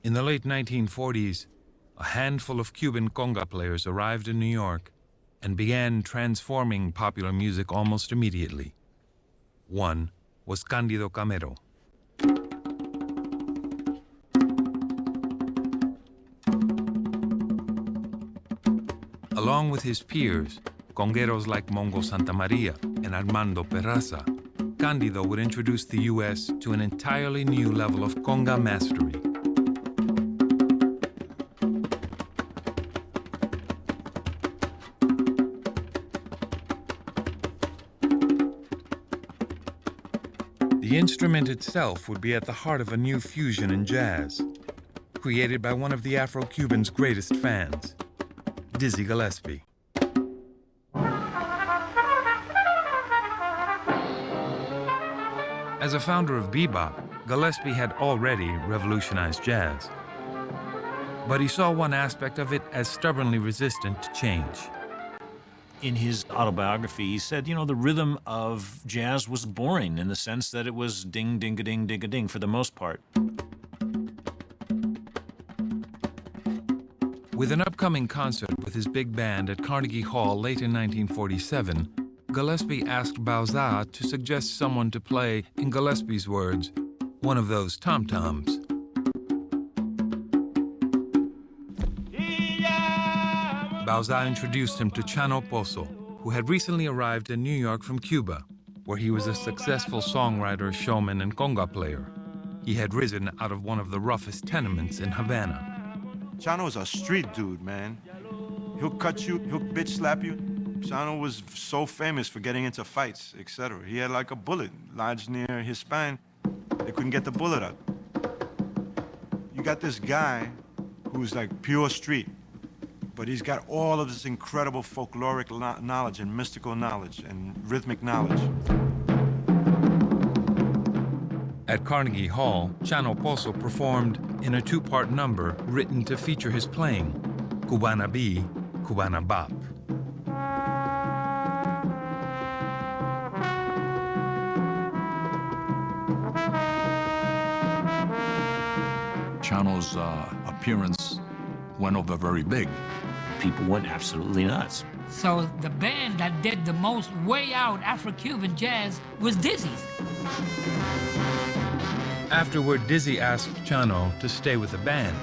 In the late 1940s, a handful of Cuban conga players arrived in New York and began transforming popular music almost immediately. One was Cándido Camero. Along with his peers, congueros like Mongo Santamaria and Armando Perraza, Cándido would introduce the U.S. to an entirely new level of conga mastery. The instrument itself would be at the heart of a new fusion in jazz, created by one of the Afro-Cubans' greatest fans, Dizzy Gillespie. As a founder of bebop, Gillespie had already revolutionized jazz. But he saw one aspect of it as stubbornly resistant to change. In his autobiography, he said, you know, the rhythm of jazz was boring in the sense that it was ding, ding-a-ding, ding-a-ding for the most part. With an upcoming concert with his big band at Carnegie Hall late in 1947, Gillespie asked Bauza to suggest someone to play, in Gillespie's words, one of those tom-toms. Bauza introduced him to Chano Pozo, who had recently arrived in New York from Cuba, where he was a successful songwriter, showman, and conga player. He had risen out of one of the roughest tenements in Havana. Chano's a street dude, man. He'll cut you, he'll bitch slap you. Chano was so famous for getting into fights, etc. He had like a bullet lodged near his spine. They couldn't get the bullet out. You got this guy who's like pure street, but he's got all of this incredible folkloric knowledge and mystical knowledge and rhythmic knowledge. At Carnegie Hall, Chano Pozo performed in a two-part number written to feature his playing, Cubana B, Cubana Bop. Chano's appearance went over very big. People went absolutely nuts. So the band that did the most way out Afro-Cuban jazz was Dizzy's. Afterward, Dizzy asked Chano to stay with the band.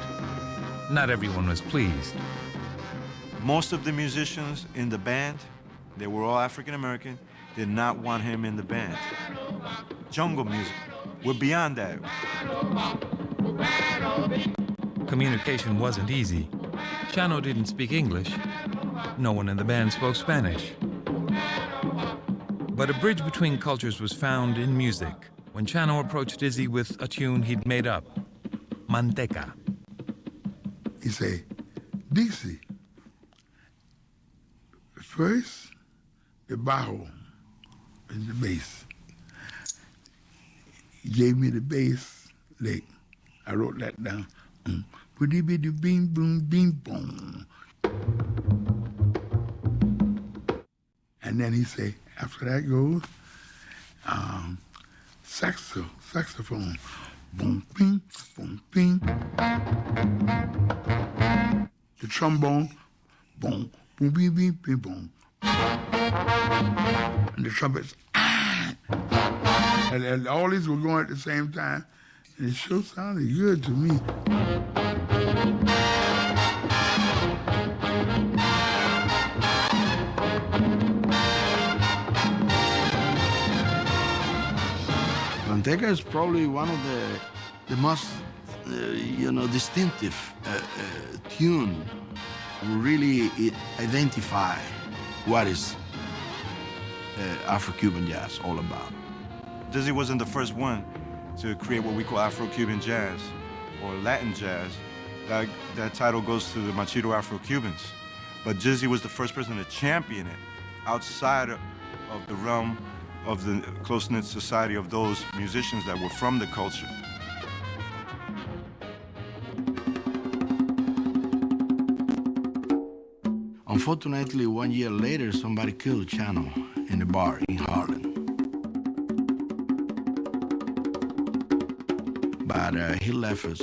Not everyone was pleased. Most of the musicians in the band, they were all African-American, did not want him in the band. Jungle music, we're beyond that. Communication wasn't easy. Chano didn't speak English. No one in the band spoke Spanish. But a bridge between cultures was found in music when Chano approached Dizzy with a tune he'd made up, Manteca. He said, Dixie, first, the bajo is the bass. He gave me the bass lick. I wrote that down. Bing boom bing boom. And then he said, after that goes saxophone. Boom bing boom bing. The trombone, boom boom bing bing bing boom. And the trumpets, and all these were going at the same time. And it sure sounded good to me. Manteca is probably one of the most, distinctive tune. Really identify what is Afro-Cuban jazz all about. Dizzy wasn't the first one to create what we call Afro-Cuban jazz or Latin jazz. That title goes to the Machito Afro-Cubans. But Dizzy was the first person to champion it outside of the realm of the close-knit society of those musicians that were from the culture. Unfortunately, 1 year later, somebody killed Chano in a bar in Harlem. But he left us